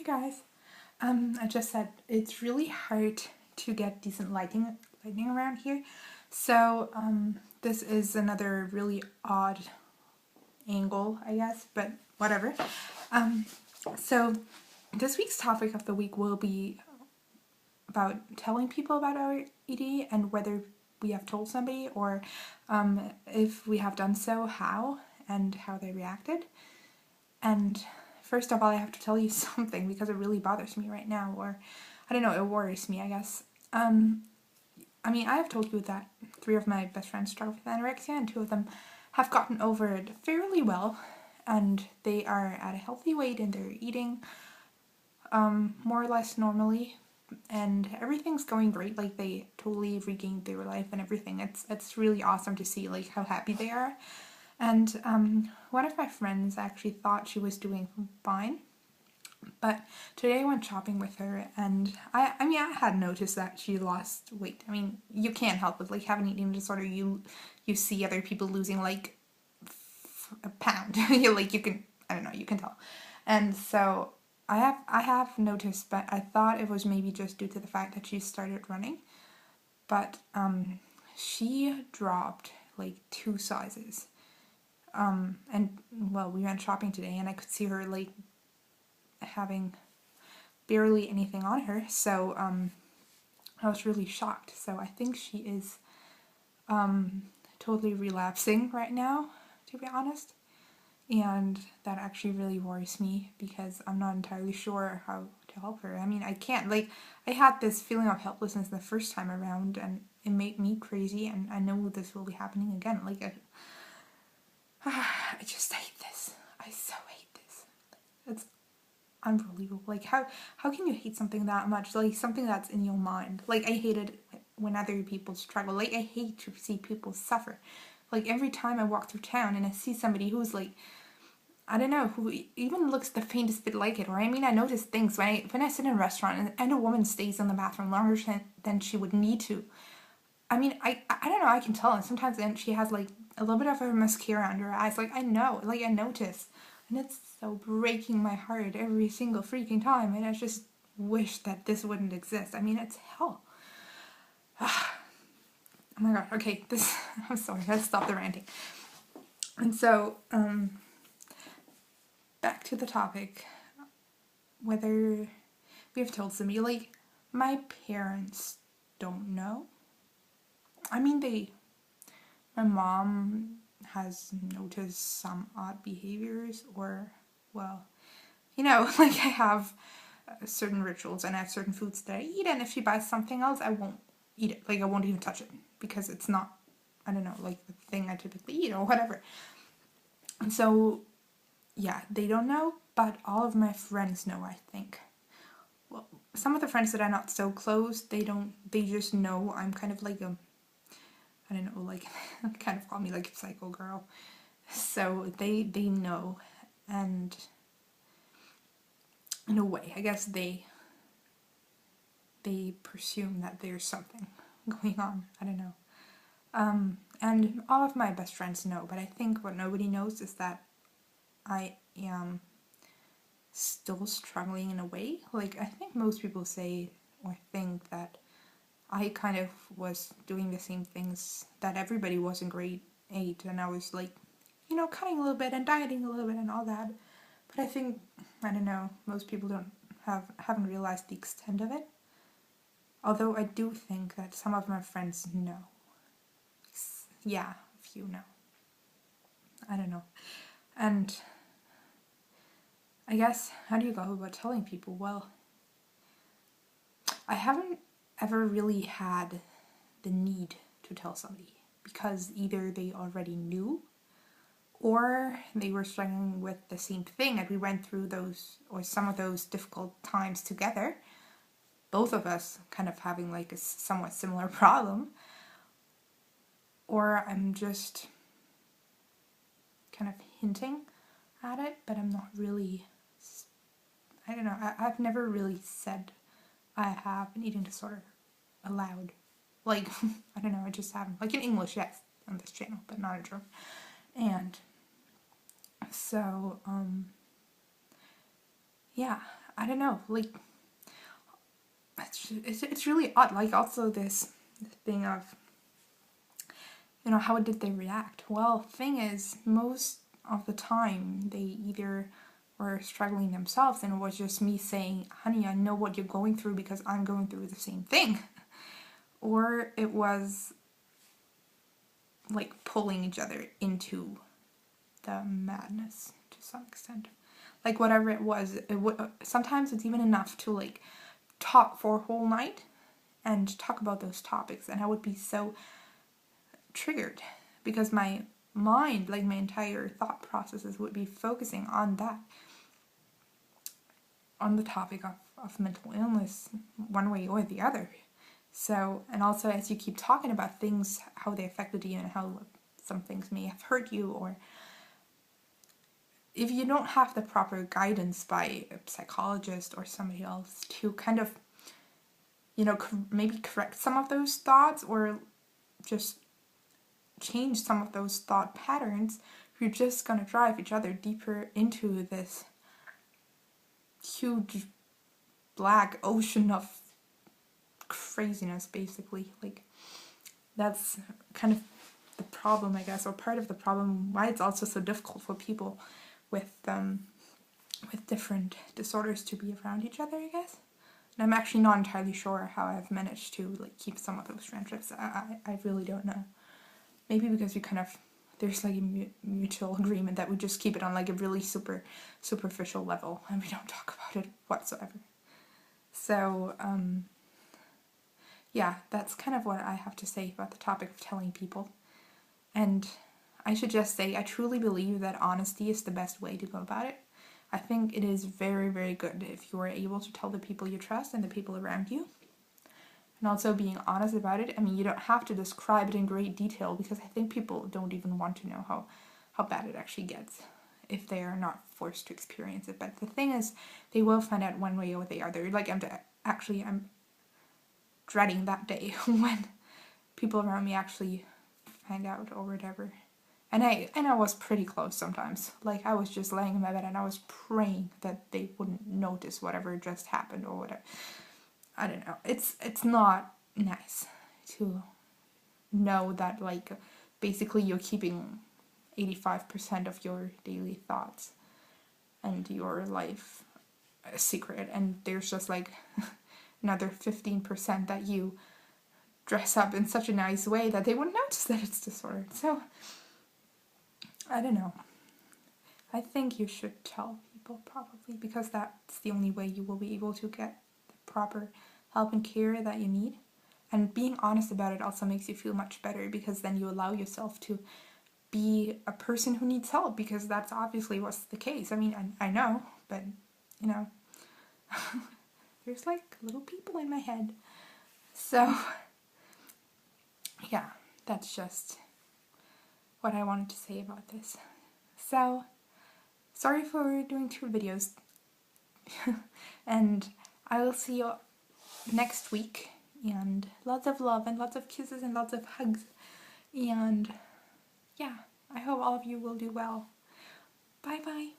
Hi guys. I just said it's really hard to get decent lighting around here. So this is another really odd angle, I guess, but whatever. So this week's topic of the week will be about telling people about our ED and whether we have told somebody, or if we have done so, how and how they reacted. And first of all, I have to tell you something because it really bothers me right now, or I don't know, it worries me, I guess. I mean, I have told you that 3 of my best friends struggle with anorexia, and 2 of them have gotten over it fairly well, and they are at a healthy weight and they're eating more or less normally, and everything's going great. Like, they totally regained their life and everything. It's really awesome to see like how happy they are. And one of my friends actually thought she was doing fine, but today I went shopping with her, and I mean, I had noticed that she lost weight. I mean, you can't help it. Like, having an eating disorder, you see other people losing like a pound. Like, you can, I don't know, you can tell. And so I have noticed, but I thought it was maybe just due to the fact that she started running. But she dropped like 2 sizes. And well, we went shopping today and I could see her like having barely anything on her, so I was really shocked. So I think she is totally relapsing right now, to be honest, and that actually really worries me because I'm not entirely sure how to help her. I mean, I can't, like, I had this feeling of helplessness the first time around and it made me crazy, and I know this will be happening again. Like, I just hate this. I so hate this. It's unbelievable. Like, how can you hate something that much? Like, something that's in your mind. Like, I hate it when other people struggle. Like, I hate to see people suffer. Like, every time I walk through town and I see somebody who's like, I don't know, who even looks the faintest bit like it, or I mean, I notice things when I sit in a restaurant and a woman stays in the bathroom longer than she would need to. I mean, I don't know, I can tell, and sometimes then she has like a little bit of her mascara under her eyes. Like, I know, like, I notice, and it's so breaking my heart every single freaking time, and I just wish that this wouldn't exist. I mean, it's hell. Oh my god, okay, I'm sorry, let's stop the ranting. And so, back to the topic, whether we have told somebody. Like, my parents don't know. I mean, my mom has noticed some odd behaviors, or, well, you know, like, I have certain rituals and I have certain foods that I eat, and if she buys something else, I won't eat it. Like, I won't even touch it because it's not, I don't know, like the thing I typically eat or whatever. And so, yeah, they don't know, but all of my friends know, I think. Well, some of the friends that are not so close, they just know I'm kind of like I don't know, like, kind of call me like a psycho girl. So they know, and in a way, I guess they presume that there's something going on. I don't know. And all of my best friends know, but I think what nobody knows is that I am still struggling in a way. Like, I think most people say or think that I kind of was doing the same things that everybody was in grade 8, and I was like, you know, cutting a little bit and dieting a little bit and all that. But I think, I don't know, most people haven't realized the extent of it. Although I do think that some of my friends know. Yeah, a few know. I don't know. And I guess, how do you go about telling people? Well, I haven't ever really had the need to tell somebody, because either they already knew or they were struggling with the same thing, and we went through those, or some of those difficult times together, both of us kind of having like a somewhat similar problem, or I'm just kind of hinting at it, but I'm not really, I don't know, I've never really said I have an eating disorder aloud. Like, I don't know, I just haven't. Like, in English, yes, on this channel, but not in German. And so, yeah, I don't know, like, it's really odd. Like, also this thing of, you know, how did they react? Well, thing is, most of the time, they either were struggling themselves and it was just me saying, honey, I know what you're going through because I'm going through the same thing. Or it was like pulling each other into the madness to some extent. Like whatever it was, it would sometimes it's even enough to like talk for a whole night and talk about those topics, and I would be so triggered because my mind, like my entire thought processes, would be focusing on that, on the topic of mental illness, one way or the other. So, and also as you keep talking about things, how they affected you and how some things may have hurt you, or if you don't have the proper guidance by a psychologist or somebody else to kind of, you know, maybe correct some of those thoughts or just change some of those thought patterns, you're just gonna drive each other deeper into this huge black ocean of craziness, basically. Like, that's kind of the problem, I guess, or part of the problem why it's also so difficult for people with different disorders to be around each other, I guess. And I'm actually not entirely sure how I've managed to like keep some of those friendships. I really don't know. Maybe because we kind of, there's like a mutual agreement that we just keep it on like a really superficial level and we don't talk about it whatsoever. So, yeah, that's kind of what I have to say about the topic of telling people. And I should just say, I truly believe that honesty is the best way to go about it. I think it is very, very good if you are able to tell the people you trust and the people around you. And also being honest about it. I mean, you don't have to describe it in great detail because I think people don't even want to know how bad it actually gets if they are not forced to experience it. But the thing is, they will find out one way or the other. Like, I'm dreading that day when people around me actually find out or whatever. And I was pretty close sometimes. Like, I was just laying in my bed and I was praying that they wouldn't notice whatever just happened or whatever. I don't know. It's not nice to know that, like, basically you're keeping 85% of your daily thoughts and your life a secret, and there's just like another 15% that you dress up in such a nice way that they wouldn't notice that it's disordered. So, I don't know. I think you should tell people, probably, because that's the only way you will be able to get the proper help and care that you need. And being honest about it also makes you feel much better, because then you allow yourself to be a person who needs help, because that's obviously what's the case. I mean, I know, but, you know, there's like little people in my head. So, yeah, that's just what I wanted to say about this. So, sorry for doing 2 videos. And I will see you next week. And lots of love and lots of kisses and lots of hugs. And yeah, I hope all of you will do well. Bye bye.